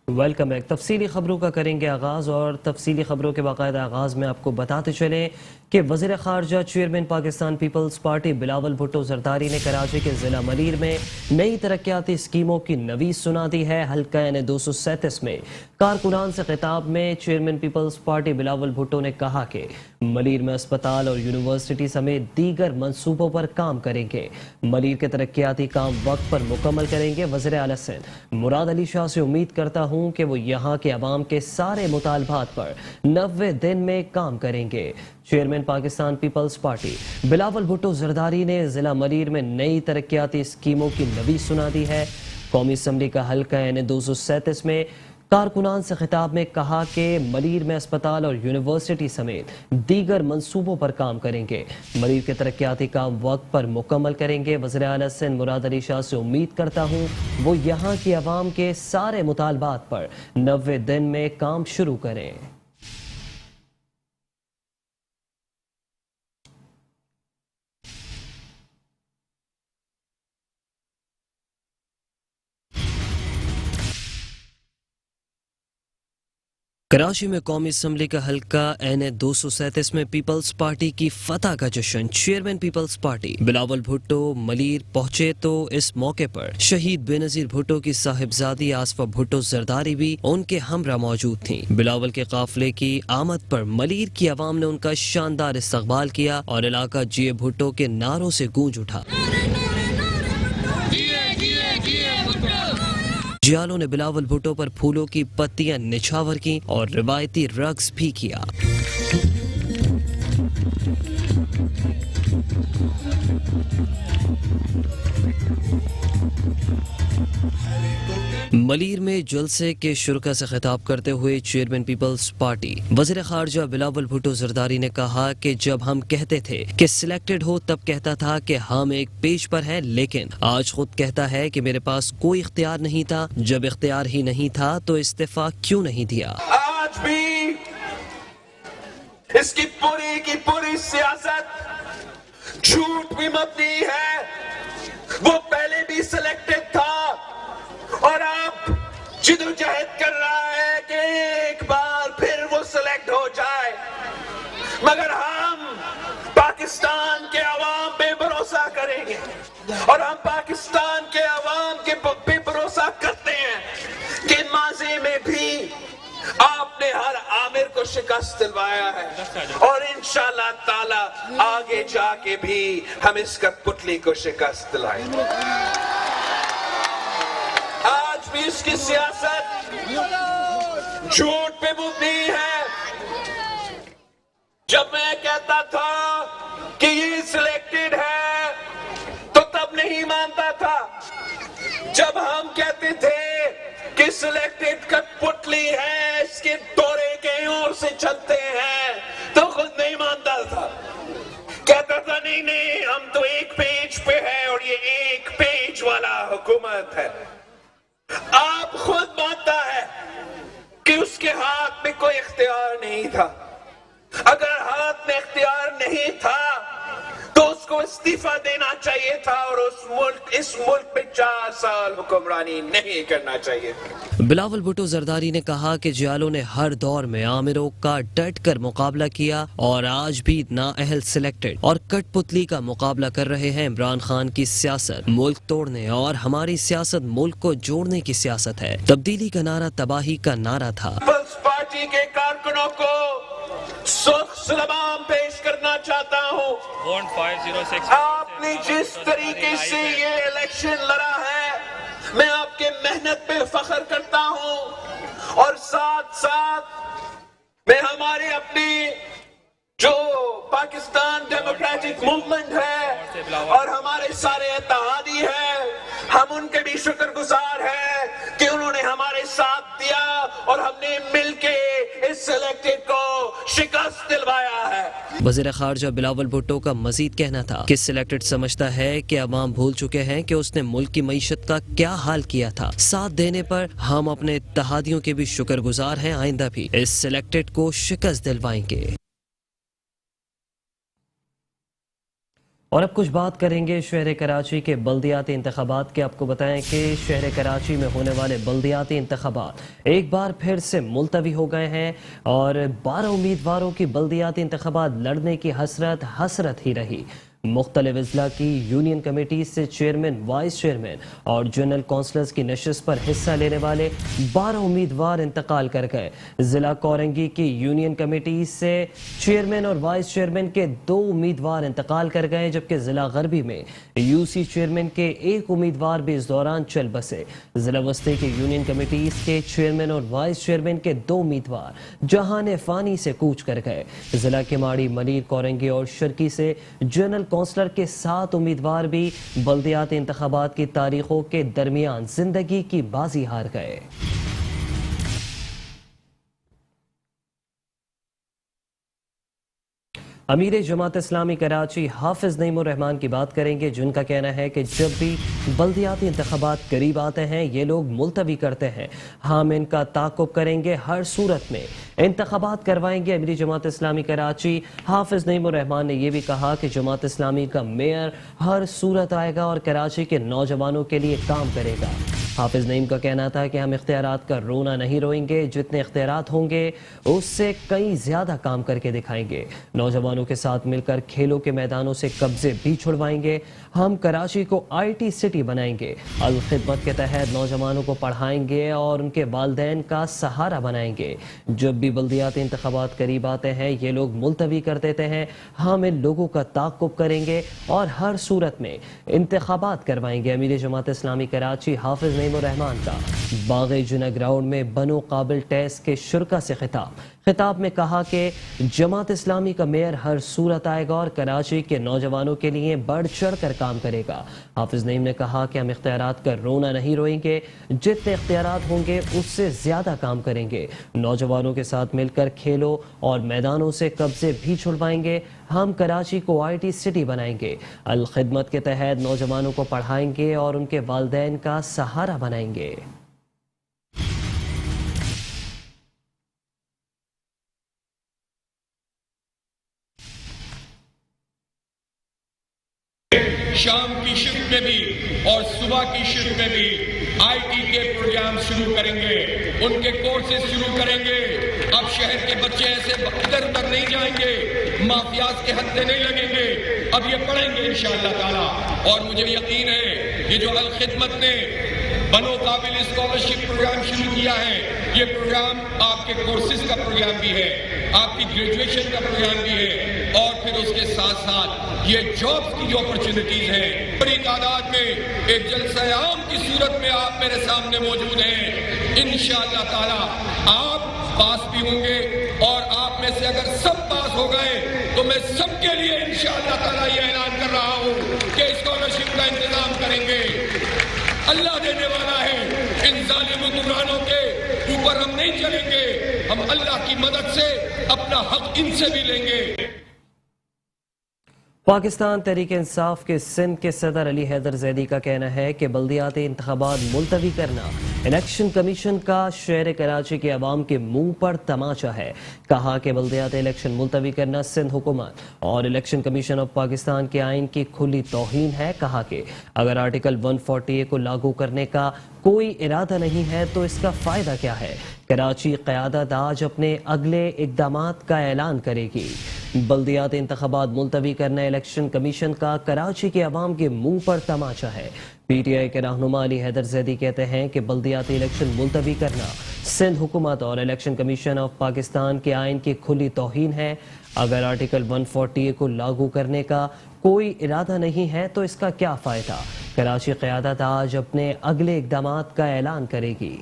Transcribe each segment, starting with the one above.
Welcome back. تفصیلی خبروں کا کریں گے آغاز، اور تفصیلی خبروں کے باقاعدہ آغاز میں آپ کو بتاتے چلیں کہ وزیر خارجہ چیئرمین پاکستان پیپلز پارٹی بلاول بھٹو زرداری نے کراچی کے ضلع ملیر میں نئی ترقیاتی اسکیموں کی نوید سنا دی ہے۔ حلقہ N237 میں کارکنان سے خطاب میں چیئرمین پیپلز پارٹی بلاول بھٹو نے کہا کہ ملیر میں اسپتال اور یونیورسٹی سمیت دیگر منصوبوں پر کام کریں گے۔ ملیر کے ترقیاتی کام وقت پر مکمل کریں گے۔ وزیر اعلیٰ سندھ مراد علی شاہ سے امید کرتا ہوں کہ وہ یہاں کے عوام کے سارے مطالبات پر 90 دن میں کام کریں گے۔ چیئرمین پاکستان پیپلز پارٹی بلاول بھٹو زرداری نے ضلع ملیر میں نئی ترقیاتی اسکیموں کی نوید سنا دی ہے۔ قومی اسمبلی کا حلقہ N237 میں کارکنان سے خطاب میں کہا کہ ملیر میں اسپتال اور یونیورسٹی سمیت دیگر منصوبوں پر کام کریں گے۔ ملیر کے ترقیاتی کام وقت پر مکمل کریں گے۔ وزیر اعلیٰ سندھ مراد علی شاہ سے امید کرتا ہوں وہ یہاں کی عوام کے سارے مطالبات پر 90 دن میں کام شروع کریں۔ کراچی میں قومی اسمبلی کا حلقہ N237 میں پیپلز پارٹی کی فتح کا جشن۔ چیئرمین پیپلز پارٹی بلاول بھٹو ملیر پہنچے تو اس موقع پر شہید بے نظیر بھٹو کی صاحبزادی آصفہ بھٹو زرداری بھی ان کے ہمراہ موجود تھیں۔ بلاول کے قافلے کی آمد پر ملیر کی عوام نے ان کا شاندار استقبال کیا اور علاقہ جیے بھٹو کے نعروں سے گونج اٹھا۔ جیالوں نے بلاول بھٹو پر پھولوں کی پتیاں نچھاور کی اور روایتی رقص بھی کیا۔ ملیر میں جلسے کے شرکا سے خطاب کرتے ہوئے چیئرمین پیپلز پارٹی وزیر خارجہ بلاول بھٹو زرداری نے کہا کہ جب ہم کہتے تھے کہ سلیکٹڈ ہو تب کہتا تھا کہ ہم ایک پیج پر ہیں، لیکن آج خود کہتا ہے کہ میرے پاس کوئی اختیار نہیں تھا۔ جب اختیار ہی نہیں تھا تو استعفیٰ کیوں نہیں دیا؟ آج بھی اس کی پوری سیاست جھوٹ بھی مبنی ہے۔ وہ پہلے بھی سلیکٹڈ تھا اور اب جدوجہد کر رہا ہے کہ ایک بار پھر وہ سلیکٹ ہو جائے، مگر ہم پاکستان کے عوام پہ بھروسہ کریں گے اور ہم پاکستان کے عوام پہ بھروسہ کرتے ہیں کہ ماضی میں بھی آپ نے ہر آمر کو شکست دلوایا ہے اور انشاءاللہ تعالی آگے جا کے بھی ہم اس کا پتلی کو شکست دلائیں گے۔ آج بھی اس کی سیاست جھوٹ پہ مبنی ہے۔ جب میں کہتا تھا کہ یہ سلیکٹڈ ہے تو تب نہیں مانتا تھا۔ جب ہم کہتے تھے کہ سلیکٹڈ کٹپتلی ہے، اس کے دورے کہیں اور سے چلتے ہیں، تو خود نہیں مانتا تھا۔ کہتا تھا نہیں ہم تو ایک پیج پہ ہے اور یہ ایک پیج والا حکومت ہے۔ آپ خود مانتا ہے کہ اس کے ہاتھ میں کوئی اختیار نہیں تھا۔ اگر ہاتھ میں اختیار نہیں تھا تو اس کو استعفیٰ دینا چاہیے تھا اور اس ملک میں 4 سال حکمرانی نہیں کرنا چاہیے تھا۔ بلاول بھٹو زرداری نے کہا کہ جیالوں نے ہر دور میں آمروں کا ڈٹ کر مقابلہ کیا اور آج بھی نااہل سلیکٹڈ اور کٹ پتلی کا مقابلہ کر رہے ہیں۔ عمران خان کی سیاست ملک توڑنے اور ہماری سیاست ملک کو جوڑنے کی سیاست ہے۔ تبدیلی کا نعرہ تباہی کا نعرہ تھا۔ پیپلز پارٹی کے کارکنوں کو سرخ سلام پیش کرنا چاہتا ہوں۔ آپ نے جس طریقے سے یہ الیکشن لڑا ہے، میں آپ کے محنت پہ فخر کرتا ہوں اور ساتھ میں ہمارے اپنی جو پاکستان ڈیموکریٹک موومنٹ ہے اور ہمارے سارے اتحادی ہیں، ہم ان کے بھی شکر گزار ہیں کہ انہوں نے ہمارے ساتھ دیا اور ہم نے مل کے اس سلیکٹڈ کو شکست دلوایا ہے۔ وزیر خارجہ بلاول بھٹو کا مزید کہنا تھا کہ سلیکٹڈ سمجھتا ہے کہ عوام بھول چکے ہیں کہ اس نے ملک کی معیشت کا کیا حال کیا تھا۔ ساتھ دینے پر ہم اپنے اتحادیوں کے بھی شکر گزار ہیں، آئندہ بھی اس سلیکٹڈ کو شکست دلوائیں گے۔ اور اب کچھ بات کریں گے شہر کراچی کے بلدیاتی انتخابات کے. آپ کو بتائیں کہ شہر کراچی میں ہونے والے بلدیاتی انتخابات ایک بار پھر سے ملتوی ہو گئے ہیں اور 12 امیدواروں کی بلدیاتی انتخابات لڑنے کی حسرت ہی رہی. مختلف اضلاع کی یونین کمیٹیز سے چیئرمین، وائس چیئرمین اور جنرل کونسلرز کی نشست پر حصہ لینے والے 12 امیدوار انتقال کر گئے. ضلع کورنگی کی یونین کمیٹیز سے چیئرمین اور وائس چیئرمین کے 2 امیدوار انتقال کر گئے، جبکہ ضلع غربی میں یو سی چیئرمین کے 1 امیدوار بھی اس دوران چل بسے. ضلع وسطی کی یونین کمیٹیز کے چیئرمین اور وائس چیئرمین کے 2 امیدوار جہان فانی سے کوچ کر گئے. ضلع کماڑی، ملیر، کورنگی اور شرکی سے جنرل کونسلر کے 7 امیدوار بھی بلدیاتی انتخابات کی تاریخوں کے درمیان زندگی کی بازی ہار گئے. امیر جماعت اسلامی کراچی حافظ نعیم الرحمان کی بات کریں گے، جن کا کہنا ہے کہ جب بھی بلدیاتی انتخابات قریب آتے ہیں یہ لوگ ملتوی کرتے ہیں. ہم ان کا تعاقب کریں گے، ہر صورت میں انتخابات کروائیں گے. امیر جماعت اسلامی کراچی حافظ نعیم الرحمان نے یہ بھی کہا کہ جماعت اسلامی کا میئر ہر صورت آئے گا اور کراچی کے نوجوانوں کے لیے کام کرے گا. حافظ نعیم کا کہنا تھا کہ ہم اختیارات کا رونا نہیں روئیں گے، جتنے اختیارات ہوں گے اس سے کئی زیادہ کام کر کے دکھائیں گے. نوجوانوں کے ساتھ مل کر کھیلوں کے میدانوں سے قبضے بھی چھڑوائیں گے. ہم کراچی کو آئی ٹی سٹی بنائیں گے. الخدمت کے تحت نوجوانوں کو پڑھائیں گے اور ان کے والدین کا سہارا بنائیں گے. جب بھی بلدیاتی انتخابات قریب آتے ہیں یہ لوگ ملتوی کر دیتے ہیں. ہم ان لوگوں کا تعاقب کریں گے اور ہر صورت میں انتخابات کروائیں گے. امیر جماعت اسلامی کراچی حافظ نعیم الرحمان کا باغ جنہ گراؤنڈ میں بنو قابل ٹیسٹ کے شرکا سے خطاب میں کہا کہ جماعت اسلامی کا میئر ہر صورت آئے گا اور کراچی کے نوجوانوں کے لیے بڑھ چڑھ کر کام کرے گا. حافظ نعیم نے کہا کہ ہم اختیارات کا رونا نہیں روئیں گے، جتنے اختیارات ہوں گے اس سے زیادہ کام کریں گے. نوجوانوں کے ساتھ مل کر کھیلوں اور میدانوں سے قبضے بھی چھڑوائیں گے. ہم کراچی کو آئی ٹی سٹی بنائیں گے. الخدمت کے تحت نوجوانوں کو پڑھائیں گے اور ان کے والدین کا سہارا بنائیں گے. شام کی شفٹ میں بھی اور صبح کی شفٹ میں بھی آئی ٹی کے پروگرام شروع کریں گے، ان کے کورسز شروع کریں گے. اب شہر کے بچے ایسے ادھر ادھر نہیں جائیں گے، مافیاز کے ہتھے نہیں لگیں گے. اب یہ پڑھیں گے انشاءاللہ تعالی. اور مجھے یقین ہے یہ جو الخدمت نے بنو قابل اسکالرشپ پروگرام شروع کیا ہے، یہ پروگرام آپ کے کورسز کا پروگرام بھی ہے، آپ کی گریجویشن کا پروگرام بھی ہے، اور پھر اس کے ساتھ ساتھ یہ جابز کی جو اپرچونٹیز ہیں. بڑی تعداد میں ایک جلسہ عام کی صورت میں آپ میرے سامنے موجود ہیں. انشاءاللہ تعالی آپ پاس بھی ہوں گے، اور آپ میں سے اگر سب پاس ہو گئے تو میں سب کے لیے انشاءاللہ تعالی یہ اعلان کر رہا ہوں کہ اسکالرشپ کا انتظام کریں گے. اللہ دینے والا ہے، ان ظالم حکمرانوں کے اوپر ہم نہیں چلیں گے. ہم اللہ کی مدد سے اپنا حق ان سے بھی لیں گے. پاکستان تحریک انصاف کے سندھ کے صدر علی حیدر زیدی کا کہنا ہے کہ بلدیاتی انتخابات ملتوی کرنا الیکشن کمیشن کا شہر کراچی کے عوام کے منہ پر تماچا ہے. کہا کہ بلدیاتی الیکشن ملتوی کرنا سندھ حکومت اور الیکشن کمیشن آف پاکستان کے آئین کی کھلی توہین ہے. کہا کہ اگر آرٹیکل 140 کو لاگو کرنے کا کوئی ارادہ نہیں ہے تو اس کا فائدہ کیا ہے. کراچی قیادت آج اپنے اگلے اقدامات کا اعلان کرے گی. بلدیاتی انتخابات ملتوی کرنا الیکشن کمیشن کا کراچی کے عوام کے منہ پر تماچا ہے. پی ٹی آئی کے رہنما علی حیدر زیدی کہتے ہیں کہ بلدیاتی الیکشن ملتوی کرنا سندھ حکومت اور الیکشن کمیشن آف پاکستان کے آئین کی کھلی توہین ہے. اگر آرٹیکل 140 کو لاگو کرنے کا کوئی ارادہ نہیں ہے تو اس کا کیا فائدہ. کراچی قیادت آج اپنے اگلے اقدامات کا اعلان کرے گی.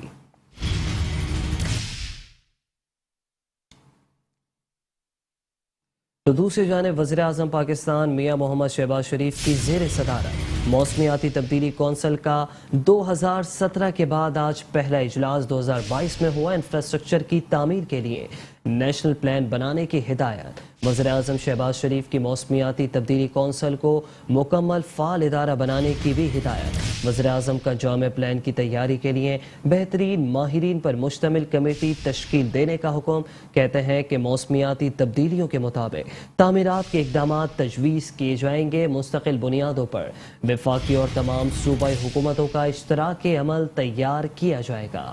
تو دوسری جانب وزیر اعظم پاکستان میاں محمد شہباز شریف کی زیر صدارت موسمیاتی تبدیلی کونسل کا 2017 کے بعد آج پہلا اجلاس 2022 میں ہوا. انفراسٹرکچر کی تعمیر کے لیے نیشنل پلان بنانے کی ہدایت۔ وزیر اعظم شہباز شریف کی موسمیاتی تبدیلی کونسل کو مکمل فعال ادارہ بنانے کی بھی ہدایت۔ وزیر اعظم کا جامع پلان کی تیاری کے لیے بہترین ماہرین پر مشتمل کمیٹی تشکیل دینے کا حکم۔ کہتے ہیں کہ موسمیاتی تبدیلیوں کے مطابق تعمیرات کے اقدامات تجویز کیے جائیں گے۔ مستقل بنیادوں پر وفاقی اور تمام صوبائی حکومتوں کا اشتراکی عمل تیار کیا جائے گا۔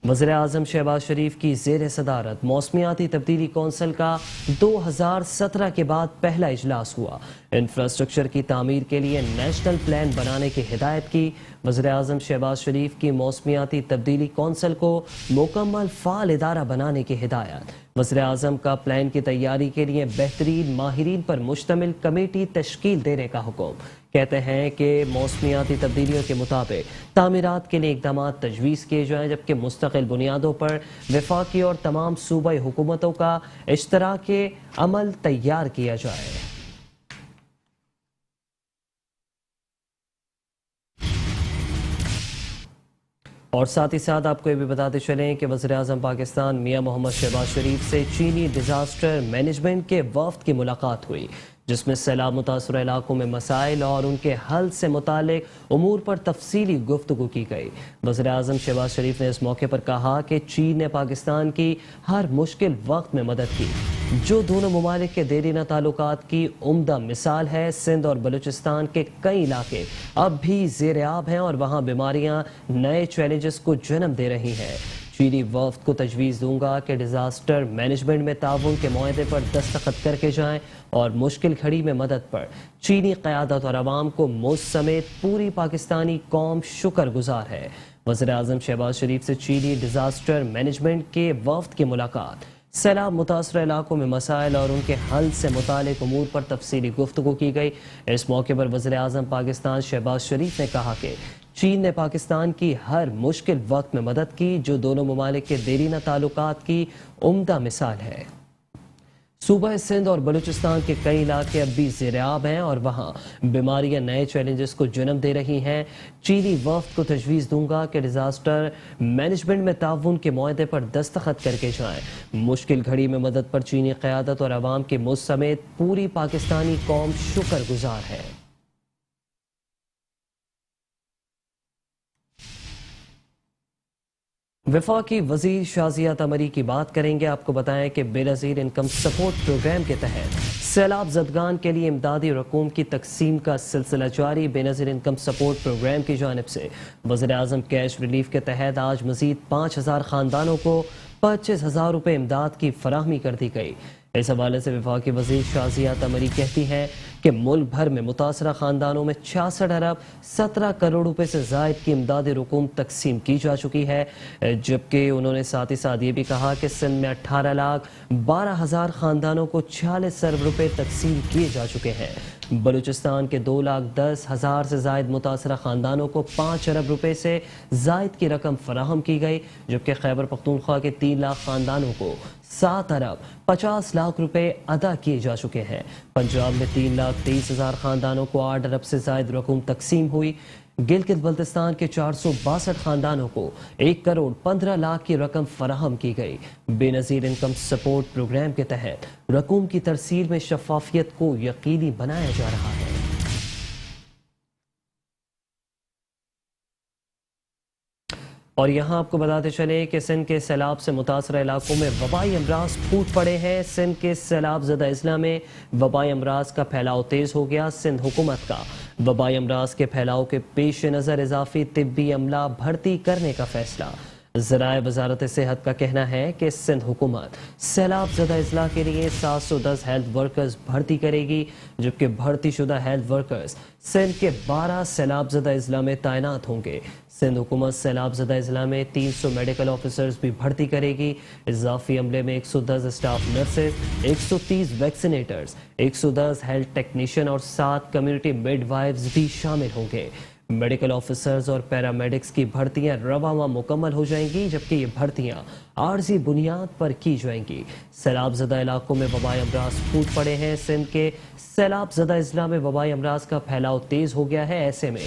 وزیر اعظم شہباز شریف کی زیر صدارت موسمیاتی تبدیلی کونسل کا 2017 کے بعد پہلا اجلاس ہوا۔ انفراسٹرکچر کی تعمیر کے لیے نیشنل پلان بنانے کی ہدایت کی۔ وزیر اعظم شہباز شریف کی موسمیاتی تبدیلی کونسل کو مکمل فعال ادارہ بنانے کی ہدایت۔ وزیر اعظم کا پلان کی تیاری کے لیے بہترین ماہرین پر مشتمل کمیٹی تشکیل دینے کا حکم۔ کہتے ہیں کہ موسمیاتی تبدیلیوں کے مطابق تعمیرات کے لیے اقدامات تجویز کیے جائیں، جبکہ مستقل بنیادوں پر وفاقی اور تمام صوبائی حکومتوں کا اشتراکی عمل تیار کیا جائے۔ اور ساتھ ہی ساتھ آپ کو یہ بھی بتاتے چلیں کہ وزیر اعظم پاکستان میاں محمد شہباز شریف سے چینی ڈیزاسٹر مینجمنٹ کے وفد کی ملاقات ہوئی، جس میں سیلاب متاثرہ علاقوں میں مسائل اور ان کے حل سے متعلق امور پر تفصیلی گفتگو کی گئی۔ وزیر اعظم شہباز شریف نے اس موقع پر کہا کہ چین نے پاکستان کی ہر مشکل وقت میں مدد کی، جو دونوں ممالک کے دیرینہ تعلقات کی عمدہ مثال ہے۔ سندھ اور بلوچستان کے کئی علاقے اب بھی زیر آب ہیں اور وہاں بیماریاں نئے چیلنجز کو جنم دے رہی ہیں۔ چینی وفد کو تجویز دوں گا کہ ڈیزاسٹر مینجمنٹ میں تعاون کے معاہدے پر دستخط کر کے جائیں اور مشکل گھڑی میں مدد پر چینی قیادت اور عوام کو مجھ سمیت پوری پاکستانی قوم شکر گزار ہے۔ وزیر اعظم شہباز شریف سے چینی ڈیزاسٹر مینجمنٹ کے وفد کی ملاقات، سیلاب متاثرہ علاقوں میں مسائل اور ان کے حل سے متعلق امور پر تفصیلی گفتگو کی گئی۔ اس موقع پر وزیر اعظم پاکستان شہباز شریف نے کہا کہ چین نے پاکستان کی ہر مشکل وقت میں مدد کی، جو دونوں ممالک کے دیرینہ تعلقات کی عمدہ مثال ہے۔ صوبہ سندھ اور بلوچستان کے کئی علاقے اب بھی زیر آب ہیں اور وہاں بیماریاں نئے چیلنجز کو جنم دے رہی ہیں۔ چینی وفد کو تجویز دوں گا کہ ڈیزاسٹر مینجمنٹ میں تعاون کے معاہدے پر دستخط کر کے جائیں۔ مشکل گھڑی میں مدد پر چینی قیادت اور عوام کے مجھ سمیت پوری پاکستانی قوم شکر گزار ہے۔ وفاقی وزیر شازیہ قمری کی بات کریں گے۔ آپ کو بتائیں کہ بے نظیر انکم سپورٹ پروگرام کے تحت سیلاب زدگان کے لیے امدادی رقوم کی تقسیم کا سلسلہ جاری۔ بے نظیر انکم سپورٹ پروگرام کی جانب سے وزیر اعظم کیش ریلیف کے تحت آج مزید 5000 خاندانوں کو 25,000 روپے امداد کی فراہمی کر دی گئی۔ اس حوالے سے وفاقی وزیر شازیہ قمری کہتی ہیں کہ ملک بھر میں متاثرہ خاندانوں میں 66 ارب 17 کروڑ روپے سے زائد کی امدادی رقوم تقسیم کی جا چکی ہے، جبکہ انہوں نے ساتھ ہی ساتھ یہ بھی کہا کہ سندھ میں 18,12,000 خاندانوں کو 46 ارب روپے تقسیم کیے جا چکے ہیں۔ بلوچستان کے 2,10,000 سے زائد متاثرہ خاندانوں کو 5 ارب روپے سے زائد کی رقم فراہم کی گئی، جبکہ خیبر پختونخوا کے 3 لاکھ خاندانوں کو 7 ارب 50 لاکھ روپے ادا کیے جا چکے ہیں۔ پنجاب میں 3,23,000 خاندانوں کو 8 ارب سے زائد رقم تقسیم ہوئی۔ گلگت بلتستان کے 462 خاندانوں کو 1 کروڑ 15 لاکھ کی رقم فراہم کی گئی۔ بے نظیر انکم سپورٹ پروگرام کے تحت رقوم کی ترسیل میں شفافیت کو یقینی بنایا جا رہا ہے۔ اور یہاں آپ کو بتاتے چلیں کہ سندھ کے سیلاب سے متاثرہ علاقوں میں وبائی امراض پھوٹ پڑے ہیں۔ سندھ کے سیلاب زدہ اضلاع میں وبائی امراض کا پھیلاؤ تیز ہو گیا۔ سندھ حکومت کا وبائی امراض کے پھیلاؤ کے پیش نظر اضافی طبی عملہ بھرتی کرنے کا فیصلہ۔ ذرائع وزارت صحت کا کہنا ہے کہ سندھ حکومت سیلاب زدہ اضلاع کے لیے 710 ہیلتھ ورکرز بھرتی کرے گی، جبکہ بھرتی شدہ ہیلتھ ورکرز سندھ کے 12 سیلاب زدہ اضلاع میں تعینات ہوں گے۔ سندھ حکومت سیلاب زدہ اضلاع میں 300 میڈیکل آفیسرز بھی بھرتی کرے گی۔ اضافی عملے میں 110 اسٹاف نرسز، 130 ویکسینیٹرز، 110 ہیلتھ ٹیکنیشین اور 7 کمیونٹی میڈ وائفز بھی شامل ہوں گے۔ میڈیکل آفیسرز اور پیرامیڈکس کی بھرتیاں رواں ماہ مکمل ہو جائیں گی، جبکہ یہ بھرتیاں عارضی بنیاد پر کی جائیں گی۔ سیلاب زدہ علاقوں میں وبائی امراض پھوٹ پڑے ہیں۔ سندھ کے سیلاب زدہ اضلاع میں وبائی امراض کا پھیلاؤ تیز ہو گیا ہے۔ ایسے میں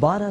12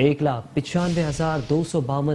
1,95,252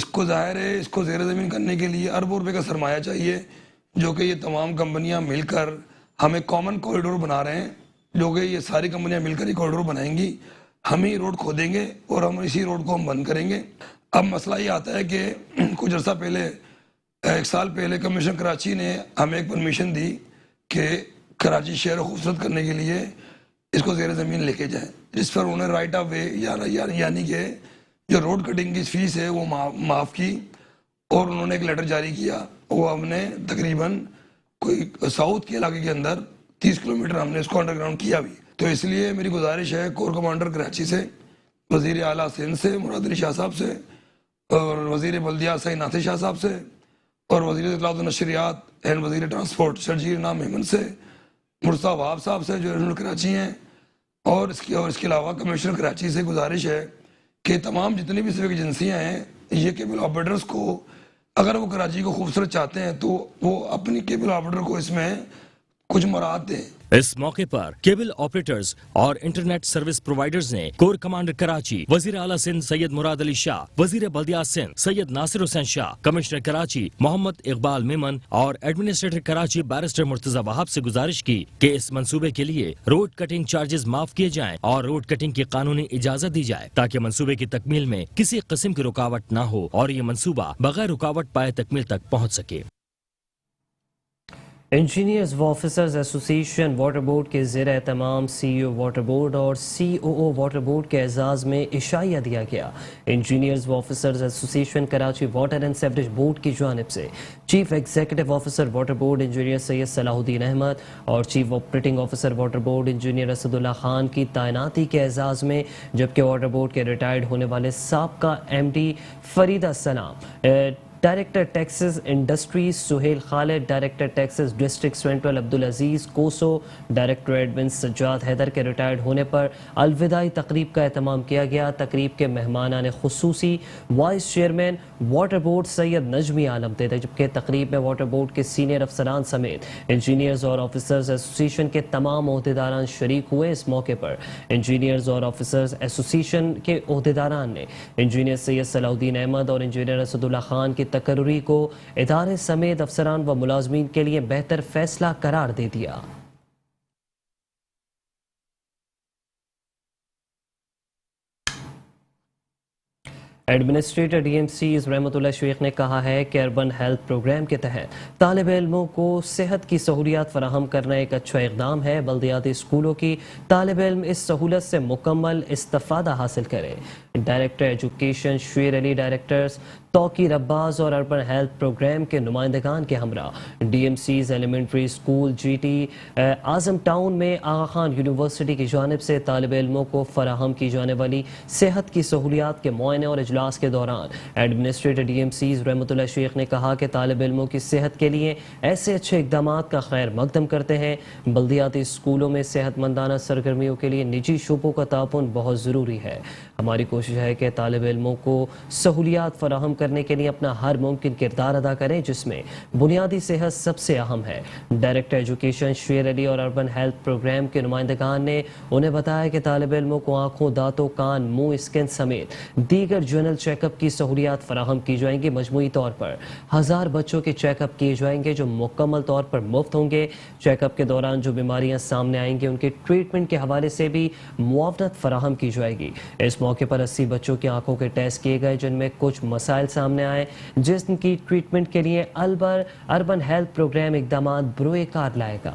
اس کو ظاہر ہے اس کو زیر زمین کرنے کے لیے اربوں روپے کا سرمایہ چاہیے، جو کہ یہ تمام کمپنیاں مل کر ہم ایک کامن کوریڈور بنا رہے ہیں، جو کہ یہ ساری کمپنیاں مل کر یہ کوریڈور بنائیں گی، ہم ہی روڈ کھودیں گے اور ہم اسی روڈ کو ہم بند کریں گے۔ اب مسئلہ یہ آتا ہے کہ کچھ عرصہ پہلے 1 سال پہلے کمیشن کراچی نے ہمیں ایک پرمیشن دی کہ کراچی شہر کو خوبصورت کرنے کے لیے اس کو زیر زمین لے کے جائیں، جس پر انہوں نے رائٹ آف وے یعنی کہ جو روڈ کٹنگ کی فیس ہے وہ معاف کی، اور انہوں نے ایک لیٹر جاری کیا۔ وہ ہم نے تقریباً کوئی ساؤتھ کے علاقے کے اندر 30 کلومیٹر ہم نے اس کو انڈر گراؤنڈ کیا بھی۔ تو اس لیے میری گزارش ہے کور کمانڈر کراچی سے، وزیر اعلیٰ سندھ سے مراد علی شاہ صاحب سے، اور وزیر بلدیات سعید ناصر شاہ صاحب سے، اور وزیر اطلاعات و نشریات اینڈ وزیر ٹرانسپورٹ شرجیل نام احمد سے، مرتضیٰ وہاب صاحب سے جو ریجنل کراچی ہیں، اور اس کے علاوہ کمشنر کراچی سے گزارش ہے کہ تمام جتنی بھی سیوک ایجنسیاں ہیں یہ کیبل آپریٹرز کو اگر وہ کراچی کو خوبصورت چاہتے ہیں تو وہ اپنی کیبل آپریٹر کو اس میں کچھ مراحت دیں۔ اس موقع پر کیبل آپریٹرز اور انٹرنیٹ سروس پرووائڈرز نے کور کمانڈر کراچی وزیر اعلیٰ سندھ سید مراد علی شاہ، وزیر بلدیات سندھ سید ناصر حسین شاہ، کمشنر کراچی محمد اقبال میمن اور ایڈمنسٹریٹر کراچی بیرسٹر مرتضیٰ وہاب سے گزارش کی کہ اس منصوبے کے لیے روڈ کٹنگ چارجز معاف کیے جائیں اور روڈ کٹنگ کی قانونی اجازت دی جائے تاکہ منصوبے کی تکمیل میں کسی قسم کی رکاوٹ نہ ہو اور یہ منصوبہ بغیر رکاوٹ پائے تکمیل تک پہنچ سکے۔ انجینئرز و آفیسرز ایسوسی ایشن واٹر بورڈ کے زیر اہتمام سی ای او واٹر بورڈ اور سی او او واٹر بورڈ کے اعزاز میں عشائیہ دیا گیا۔ انجینئرز و officers association Karachi water and sewerage board کی جانب سے chief executive officer water board engineer Syed Salahuddin Ahmed اور chief operating officer water board engineer Asadullah Khan کی تعیناتی کے اعزاز میں، جبکہ واٹر بورڈ کے ریٹائرڈ ہونے والے سابقہ M D Farida Salam, director taxes industries Sohail Khalid, director taxes district central Abdul Aziz Kosso, director admin Sajjad Haider کے ریٹائرڈ ہونے پر الوداعی تقریب کا اہتمام کیا گیا۔ تقریب کے مہمانان خصوصی وائس چیئرمین واٹر بورڈ سید نجمی عالم تھے، جبکہ تقریب میں واٹر بورڈ کے سینئر افسران سمیت انجینئرز اور آفیسرز ایسوسی ایشن کے تمام عہدیداران شریک ہوئے۔ اس موقع پر انجینئرز اور آفیسرز ایسوسی ایشن کے عہدیداران نے انجینئر سید صلاح الدین احمد اور انجینئر اسد اللہ خان کی تقرری کو ادارے سمیت افسران و ملازمین کے لیے بہتر فیصلہ قرار دے دیا۔ ایڈمنسٹریٹر ڈی ایم سیز رحمت اللہ شیخ نے کہا ہے کہ اربن ہیلتھ پروگرام کے تحت طالب علموں کو صحت کی سہولیات فراہم کرنا ایک اچھا اقدام ہے۔ بلدیاتی اسکولوں کی طالب علم اس سہولت سے مکمل استفادہ حاصل کرے۔ ڈائریکٹر ایجوکیشن شیر علی، ڈائریکٹرز توقیر عباس اور اربن ہیلتھ پروگرام کے نمائندگان کے ہمراہ D M Cs elementary school G T Azam town میں آغا خان یونیورسٹی کی جانب سے طالب علموں کو فراہم کی جانے والی صحت کی سہولیات کے معائنے اور اجلاس کے دوران ایڈمنسٹریٹر ڈی ایم سیز رحمت اللہ شیخ نے کہا کہ طالب علموں کی صحت کے لیے ایسے اچھے اقدامات کا خیر مقدم کرتے ہیں۔ بلدیاتی اسکولوں میں صحت مندانہ سرگرمیوں کے لیے نجی شعبوں کا تعاون بہت ضروری ہے۔ ہماری کوشش ہے کہ طالب علموں کو سہولیات فراہم کرنے کے لیے اپنا ہر ممکن کردار ادا کریں، جس میں بنیادی صحت سب سے اہم ہے۔ ڈائریکٹر ایجوکیشن شیر علی اور اربن ہیلتھ پروگرام کے نمائندگان نے انہیں بتایا کہ طالب علموں کو آنکھوں، دانتوں، کان، منہ اسکین سمیت دیگر جنرل چیک اپ کی سہولیات فراہم کی جائیں گی۔ مجموعی طور پر 1000 بچوں کے چیک اپ کیے جائیں گے جو مکمل طور پر مفت ہوں گے۔ چیک اپ کے دوران جو بیماریاں سامنے آئیں گی ان کے ٹریٹمنٹ کے حوالے سے بھی معاونت فراہم کی جائے گی۔ اس موقع پر 80 بچوں کی آنکھوں کے ٹیسٹ کیے گئے جن میں کچھ مسائل سامنے آئے، جس کی ٹریٹمنٹ کے لیے اربن ہیلتھ پروگرام اقدامات بروئے کار لائے گا۔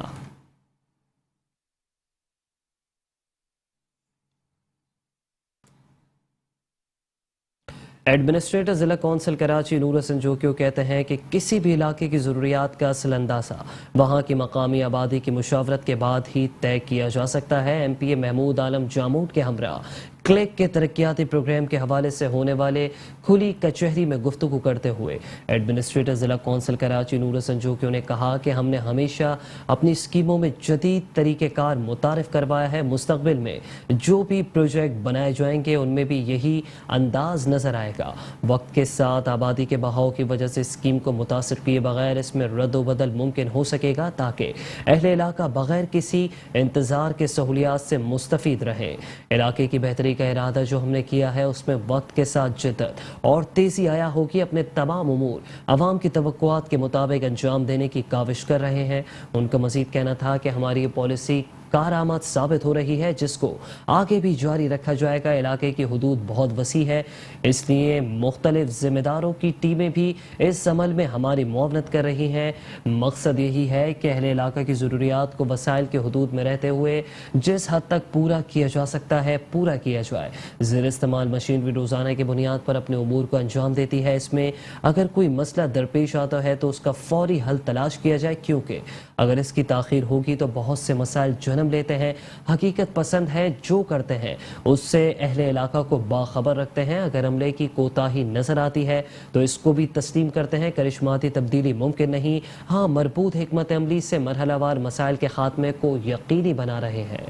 ایڈمنسٹریٹر ضلع کونسل کراچی نور حسن جوکیو کہتے ہیں کہ کسی بھی علاقے کی ضروریات کا اصل اندازہ وہاں کی مقامی آبادی کی مشاورت کے بعد ہی طے کیا جا سکتا ہے۔ ایم پی اے محمود عالم جاموٹ کے ہمراہ کلک کے ترقیاتی پروگرام کے حوالے سے ہونے والے کھلی کچہری میں گفتگو کرتے ہوئے ایڈمنسٹریٹر ضلع کونسل کراچی نور حسن جوکیو نے کہا کہ ہم نے ہمیشہ اپنی اسکیموں میں جدید طریقہ کار متعارف کروایا ہے۔ مستقبل میں جو بھی پروجیکٹ بنائے جائیں گے ان میں بھی یہی انداز نظر آئے گا۔ وقت کے ساتھ آبادی کے بہاؤ کی وجہ سے اسکیم کو متاثر کیے بغیر اس میں رد و بدل ممکن ہو سکے گا تاکہ اہل علاقہ بغیر کسی انتظار کے سہولیات سے مستفید رہیں۔ علاقے کی بہتری کا ارادہ جو ہم نے کیا ہے اس میں وقت کے ساتھ جدت اور تیزی آیا ہوگی. اپنے تمام امور عوام کی توقعات کے مطابق انجام دینے کی کاوش کر رہے ہیں. ان کا مزید کہنا تھا کہ ہماری یہ پالیسی کارآمد ثابت ہو رہی ہے جس کو آگے بھی جاری رکھا جائے گا. علاقے کی حدود بہت وسیع ہے اس لیے مختلف ذمہ داروں کی ٹیمیں بھی اس عمل میں ہماری معاونت کر رہی ہیں. مقصد یہی ہے کہ اہل علاقہ کی ضروریات کو وسائل کے حدود میں رہتے ہوئے جس حد تک پورا کیا جا سکتا ہے پورا کیا جائے. زیر استعمال مشینری روزانہ کی بنیاد پر اپنے امور کو انجام دیتی ہے. اس میں اگر کوئی مسئلہ درپیش آتا ہے تو اس کا فوری حل تلاش کیا جائے کیونکہ اگر اس کی تاخیر ہوگی تو بہت سے مسائل جنم لیتے ہیں. حقیقت پسند ہیں جو کرتے ہیں اس سے اہل علاقہ کو باخبر رکھتے ہیں. اگر عملے کی کوتاہی نظر آتی ہے تو اس کو بھی تسلیم کرتے ہیں. کرشماتی تبدیلی ممکن نہیں. ہاں مربوط حکمت عملی سے مرحلہ وار مسائل کے خاتمے کو یقینی بنا رہے ہیں.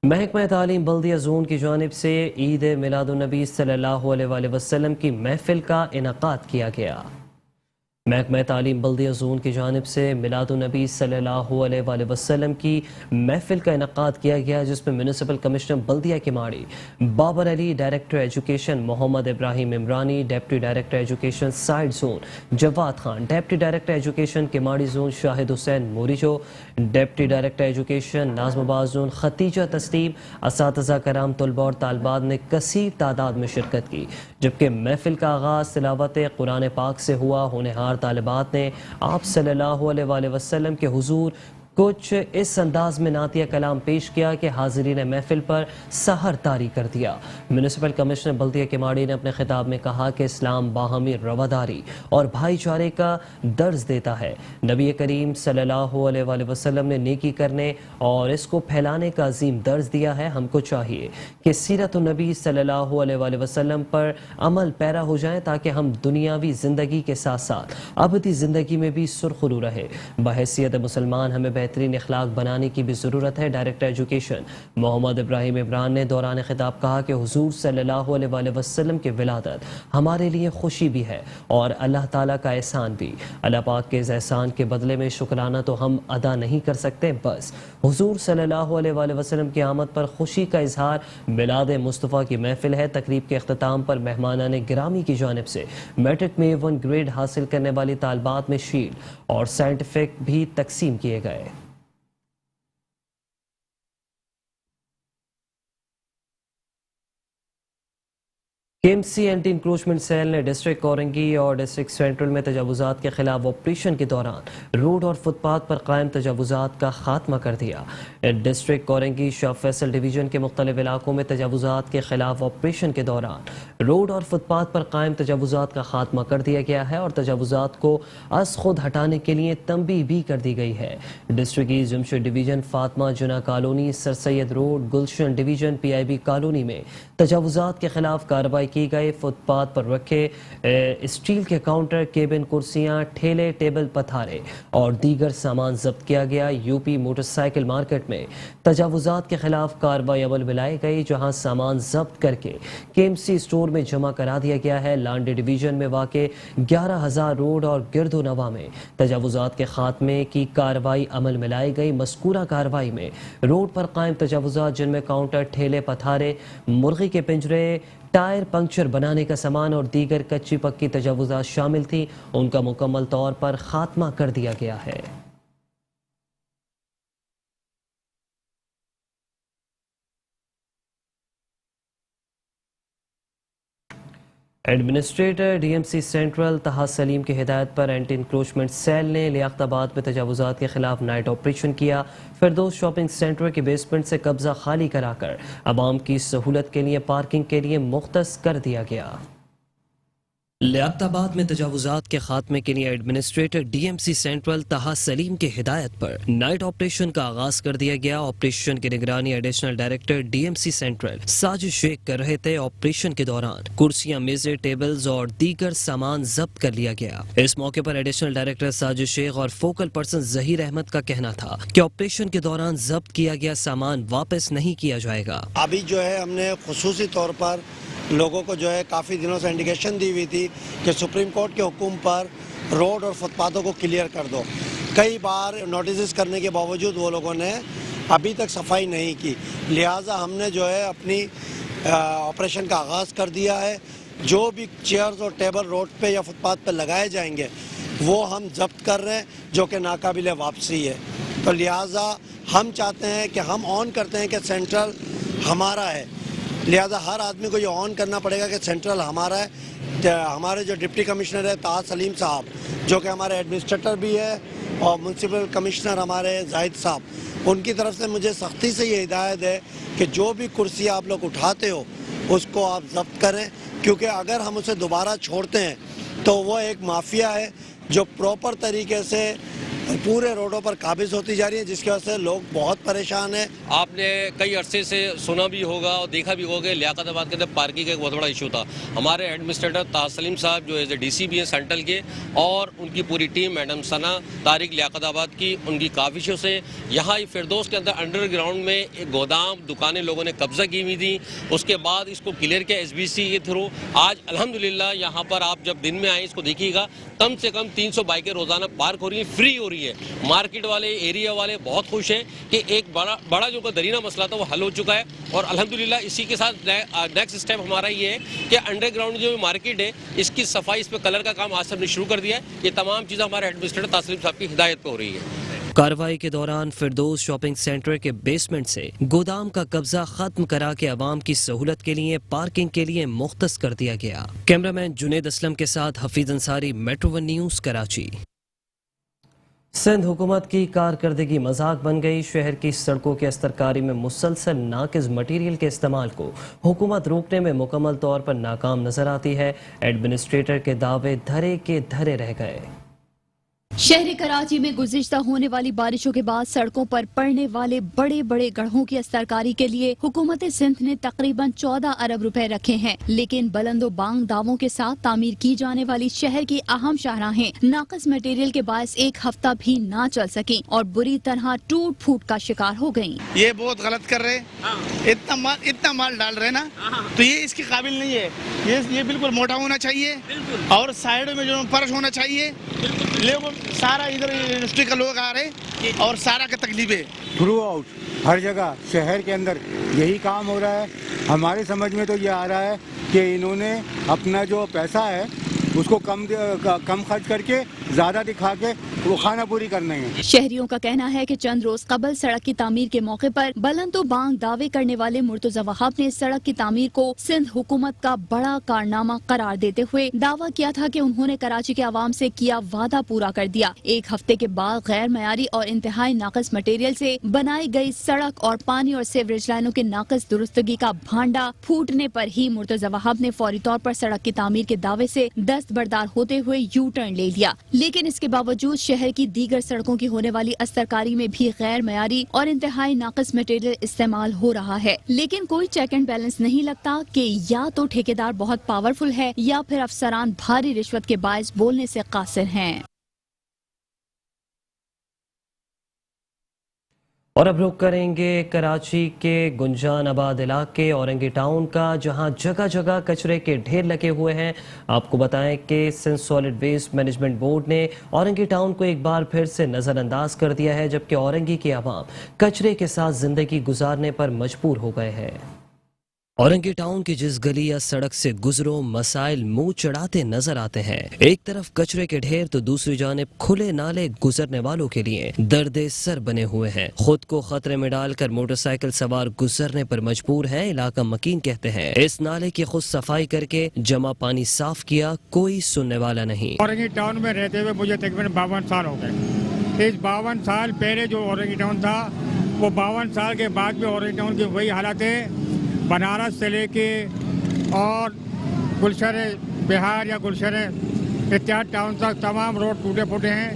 محکمہ تعلیم بلدیہ زون کی جانب سے عید میلاد النبی صلی اللہ علیہ وآلہ وسلم کی محفل کا انعقاد کیا گیا. محکمہ تعلیم بلدیہ زون کی جانب سے میلاد النبی صلی اللہ علیہ وآلہ وسلم کی محفل کا انعقاد کیا گیا جس میں میونسپل کمشنر بلدیہ Keamari Babar Ali, director education Muhammad Ibrahim Umrani, deputy director education site zone Jawad Khan, deputy director education Keamari zone Shahid Hussain Morejo, deputy director education Nazimabad zone Khatija تسلیم، اساتذہ کرام، طلباء اور طالبات نے کثیر تعداد میں شرکت کی. جبکہ محفل کا آغاز تلاوت قرآن پاک سے ہوا. ہونہار طالبات نے آپ صلی اللہ علیہ وآلہ وسلم کے حضور کچھ اس انداز میں نعتیہ کلام پیش کیا کہ حاضرین محفل پر سحر طاری کر دیا. میونسپل کمشنر بلدیہ کماڑی نے اپنے خطاب میں کہا کہ اسلام باہمی رواداری اور بھائی چارے کا درس دیتا ہے. نبی کریم صلی اللہ علیہ وآلہ وسلم نے نیکی کرنے اور اس کو پھیلانے کا عظیم درس دیا ہے. ہم کو چاہیے کہ سیرت النبی صلی اللہ علیہ وآلہ وسلم پر عمل پیرا ہو جائیں تاکہ ہم دنیاوی زندگی کے ساتھ ساتھ ابدی زندگی میں بھی سرخرو رہے. بحیثیت مسلمان ہمیں بہترین اخلاق بنانے کی بھی ضرورت ہے. ڈائریکٹر ایجوکیشن محمد ابراہیم عمران نے دوران خطاب کہا کہ حضور صلی اللہ علیہ وآلہ وسلم کی ولادت ہمارے لیے خوشی بھی ہے اور اللہ تعالیٰ کا احسان بھی. اللہ پاک کے اس احسان کے بدلے میں شکرانہ تو ہم ادا نہیں کر سکتے. بس حضور صلی اللہ علیہ وآلہ وسلم کی آمد پر خوشی کا اظہار میلاد مصطفیٰ کی محفل ہے. تقریب کے اختتام پر مہمانان گرامی کی جانب سے میٹرک میں A1 گریڈ حاصل کرنے والی طالبات میں شیلڈ اور سائنٹیفک بھی تقسیم کیے گئے. KMC اینٹی انکروچمنٹ سیل نے ڈسٹرکٹ کورنگی اور ڈسٹرکٹ سینٹرل میں تجاوزات کے خلاف آپریشن کے دوران روڈ اور فٹ پاتھ پر قائم تجاوزات کا خاتمہ کر دیا. ڈسٹرکٹ کورنگی شاہ فیصل ڈویژن کے مختلف علاقوں میں تجاوزات کے خلاف آپریشن کے دوران روڈ اور فٹ پاتھ پر قائم تجاوزات کا خاتمہ کر دیا گیا ہے اور تجاوزات کو از خود ہٹانے کے لیے تنبیہ بھی کر دی گئی ہے. ڈسٹرکٹ کی جمشید ڈویژن، فاطمہ جناح کالونی، سر سید روڈ، گلشن ڈویژن PIB کالونی میں تجاوزات کے خلاف کارروائی کی گئی. فٹ پاتھ پر رکھے اسٹیل کے کاؤنٹر، کیبن، کرسیاں، ٹھیلے، ٹیبل، پتھارے اور دیگر سامان ضبط کیا گیا. UP موٹر سائیکل مارکیٹ میں تجاوزات کے خلاف کارروائی عمل میں لائی گئی جہاں سامان ضبط کر کے KMC اسٹور میں جمع کرا دیا گیا ہے. لانڈے ڈویژن میں واقع 11,000 روڈ اور گرد و نواح میں تجاوزات کے خاتمے کی کارروائی عمل میں لائی گئی. مذکورہ کارروائی میں روڈ پر قائم تجاوزات جن میں کاؤنٹر، ٹھیلے، پتھارے، مرغی کے پنجرے، ٹائر پنکچر بنانے کا سامان اور دیگر کچی پکی تجاوزات شامل تھیں، ان کا مکمل طور پر خاتمہ کر دیا گیا ہے. ایڈمنسٹریٹر DMC سینٹرل طہا سلیم کی ہدایت پر اینٹی انکروچمنٹ سیل نے لیاقت آباد میں تجاوزات کے خلاف نائٹ آپریشن کیا. فردوس شاپنگ سینٹر کے بیسمنٹ سے قبضہ خالی کرا کر عوام کی سہولت کے لیے پارکنگ کے لیے مختص کر دیا گیا. لیاقت آباد میں تجاوزات کے خاتمے کے لیے ایڈمنسٹریٹر DMC سینٹرل طہا سلیم کی ہدایت پر نائٹ آپریشن کا آغاز کر دیا گیا. آپریشن کی نگرانی additional director DMC central Sajid شیخ کر رہے تھے. آپریشن کے دوران کرسیاں، میزیں، ٹیبلز اور دیگر سامان ضبط کر لیا گیا. اس موقع پر ایڈیشنل ڈائریکٹر ساجد شیخ اور فوکل پرسن ظہیر احمد کا کہنا تھا کہ آپریشن کے دوران ضبط کیا گیا سامان واپس نہیں کیا جائے گا. ابھی جو ہے ہم نے خصوصی طور پر لوگوں کو جو ہے کافی دنوں سے انڈیکیشن دی ہوئی تھی کہ سپریم کورٹ کے حکم پر روڈ اور فٹ پاتھوں کو کلیئر کر دو. کئی بار نوٹسز کرنے کے باوجود وہ لوگوں نے ابھی تک صفائی نہیں کی. لہٰذا ہم نے جو ہے اپنی آپریشن کا آغاز کر دیا ہے. جو بھی چیئرز اور ٹیبل روڈ پہ یا فٹ پاتھ پہ لگائے جائیں گے وہ ہم ضبط کر رہے ہیں جو کہ ناقابل واپسی ہے. تو لہٰذا ہم چاہتے ہیں کہ ہم آن کرتے ہیں کہ سینٹرل ہمارا ہے. لہٰذا ہر آدمی کو یہ آن کرنا پڑے گا کہ سینٹرل ہمارا ہے. ہمارے جو ڈپٹی کمشنر ہے طاہر سلیم صاحب جو کہ ہمارے ایڈمنسٹریٹر بھی ہے اور میونسپل کمشنر ہمارے زاہد صاحب, ان کی طرف سے مجھے سختی سے یہ ہدایت ہے کہ جو بھی کرسی آپ لوگ اٹھاتے ہو اس کو آپ ضبط کریں, کیونکہ اگر ہم اسے دوبارہ چھوڑتے ہیں تو وہ ایک مافیا ہے جو پراپر طریقے سے پورے روڈوں پر قابض ہوتی جا رہی ہے, جس کی وجہ سے لوگ بہت پریشان ہیں. آپ نے کئی عرصے سے سنا بھی ہوگا اور دیکھا بھی ہوگا کہ لیاقت آباد کے اندر پارکنگ کا ایک بہت بڑا ایشو تھا. ہمارے ایڈمنسٹریٹر طاہر سلیم صاحب جو ایز اے ڈی سی بھی ہیں سینٹرل کے, اور ان کی پوری ٹیم میڈم ثنا طارق لیاقت آباد کی, ان کی کاوشوں سے یہاں فردوس کے اندر انڈر گراؤنڈ میں ایک گودام دکانیں لوگوں نے قبضہ کی ہوئی تھی. اس کے بعد اس کو کلیئر کیا ایس بی سی کے تھرو. آج الحمدللہ یہاں پر آپ جب دن میں آئیں اس کو دیکھیے گا, کم سے کم 300 بائکیں روزانہ پارک ہو رہی ہیں, فری ہو رہی ہے. مارکیٹ والے ایریا والے بہت خوش ہیں کہ ایک بڑا جو درینہ مسئلہ تھا وہ حل ہو چکا ہے. اور الحمدللہ اسی کے ساتھ نیکسٹ اسٹیپ ہمارا یہ ہے کہ انڈر گراؤنڈ جو مارکیٹ ہے اس کی صفائی, اس پہ کلر کا کام آج سے ہم نے شروع کر دیا ہے. یہ تمام چیزیں ہمارے ایڈمنسٹریٹر طاہر سلیم صاحب کی ہدایت پہ ہو رہی ہے. کارروائی کے دوران فردوس شاپنگ سینٹر کے بیسمنٹ سے گودام کا قبضہ ختم کرا کے عوام کی سہولت کے لیے پارکنگ کے لیے مختص کر دیا گیا. کیمرامین جنید اسلم کے ساتھ Hafeez Ansari, metro one news, Karachi. Sindh حکومت کی کارکردگی مذاق بن گئی. شہر کی سڑکوں کے استرکاری میں مسلسل ناقص مٹیریل کے استعمال کو حکومت روکنے میں مکمل طور پر ناکام نظر آتی ہے. ایڈمنسٹریٹر کے دعوے دھرے کے دھرے رہ گئے. شہر کراچی میں گزشتہ ہونے والی بارشوں کے بعد سڑکوں پر پڑنے والے بڑے بڑے گڑھوں کی استرکاری کے لیے حکومت سندھ نے تقریباً 14 ارب روپے رکھے ہیں, لیکن بلند و بانگ دعووں کے ساتھ تعمیر کی جانے والی شہر کی اہم شاہراہیں ناقص مٹیریل کے باعث ایک ہفتہ بھی نہ چل سکیں اور بری طرح ٹوٹ پھوٹ کا شکار ہو گئیں. یہ بہت غلط کر رہے, اتنا مال ڈال رہے نا, تو یہ اس کے قابل نہیں ہے. یہ بالکل موٹا ہونا چاہیے اور سائڈ میں جو فرش ہونا چاہیے. سارا ادھر یونیورسٹی کا لوگ آ رہے اور سارا کا تکلیف ہے. تھرو آؤٹ ہر جگہ شہر کے اندر یہی کام ہو رہا ہے. ہمارے سمجھ میں تو یہ آ رہا ہے کہ انہوں نے اپنا جو پیسہ ہے اس کو کم خرچ کر کے زیادہ دکھا کے وہ خانہ پوری کرنے ہیں. شہریوں کا کہنا ہے کہ چند روز قبل سڑک کی تعمیر کے موقع پر بلند و بانگ دعوے کرنے والے مرتضی وہاب نے سڑک کی تعمیر کو سندھ حکومت کا بڑا کارنامہ قرار دیتے ہوئے دعویٰ کیا تھا کہ انہوں نے کراچی کے عوام سے کیا وعدہ پورا کر دیا. ایک ہفتے کے بعد غیر معیاری اور انتہائی ناقص مٹیریل سے بنائی گئی سڑک اور پانی اور سیوریج لائنوں کے ناقص درستگی کا بھانڈا پھوٹنے پر ہی مرتضی وہاب نے فوری طور پر سڑک کی تعمیر کے دعوے سے دستبردار ہوتے ہوئے یو ٹرن لے لیا. لیکن اس کے باوجود شہر کی دیگر سڑکوں کی ہونے والی استرکاری میں بھی غیر معیاری اور انتہائی ناقص مٹیریل استعمال ہو رہا ہے. لیکن کوئی چیک اینڈ بیلنس نہیں لگتا کہ یا تو ٹھیکیدار بہت پاورفل ہے یا پھر افسران بھاری رشوت کے باعث بولنے سے قاصر ہیں. اور اب رخ کریں گے کراچی کے گنجان آباد علاقے اورنگی ٹاؤن کا, جہاں جگہ جگہ کچرے کے ڈھیر لگے ہوئے ہیں. آپ کو بتائیں کہ Sindh solid waste management board نے اورنگی ٹاؤن کو ایک بار پھر سے نظر انداز کر دیا ہے, جبکہ اورنگی کے عوام کچرے کے ساتھ زندگی گزارنے پر مجبور ہو گئے ہیں. اورنگی ٹاؤن کی جس گلی یا سڑک سے گزرو مسائل منہ چڑھاتے نظر آتے ہیں. ایک طرف کچرے کے ڈھیر تو دوسری جانب کھلے نالے گزرنے والوں کے لیے درد سر بنے ہوئے ہیں. خود کو خطرے میں ڈال کر موٹر سائیکل سوار گزرنے پر مجبور ہیں. علاقہ مکین کہتے ہیں اس نالے کی خود صفائی کر کے جمع پانی صاف کیا, کوئی سننے والا نہیں. اورنگی ٹاؤن میں رہتے ہوئے مجھے تقریباً 52 سال ہو گئے. اس 52 سال پہلے جو اورنگی ٹاؤن تھا وہ 52 سال کے بعد بھی اورنگی ٹاؤن کی وہی حالت ہے. بنارس سے لے کے اور گلشن بہار یا گلشن اتحاد ٹاؤن تک تمام روڈ ٹوٹے پھوٹے ہیں.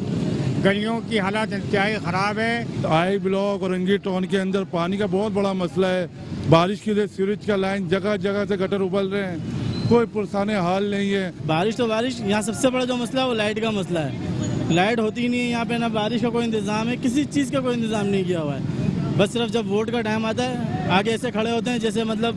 گلیوں کی حالت انتہائی خراب ہے. آئی بلاک اورنگی ٹاؤن کے اندر پانی کا بہت بڑا مسئلہ ہے. بارش کی وجہ سے سیوریج کا لائن جگہ جگہ سے گٹر ابل رہے ہیں, کوئی پرسان حال نہیں ہے. بارش تو بارش, یہاں سب سے بڑا جو مسئلہ ہے وہ لائٹ کا مسئلہ ہے. لائٹ ہوتی نہیں ہے یہاں پہ, نہ بارش کا کوئی انتظام ہے, کسی چیز کا کوئی انتظام نہیں کیا ہوا ہے. بس صرف جب ووٹ کا ٹائم آتا ہے آگے ایسے کھڑے ہوتے ہیں جیسے مطلب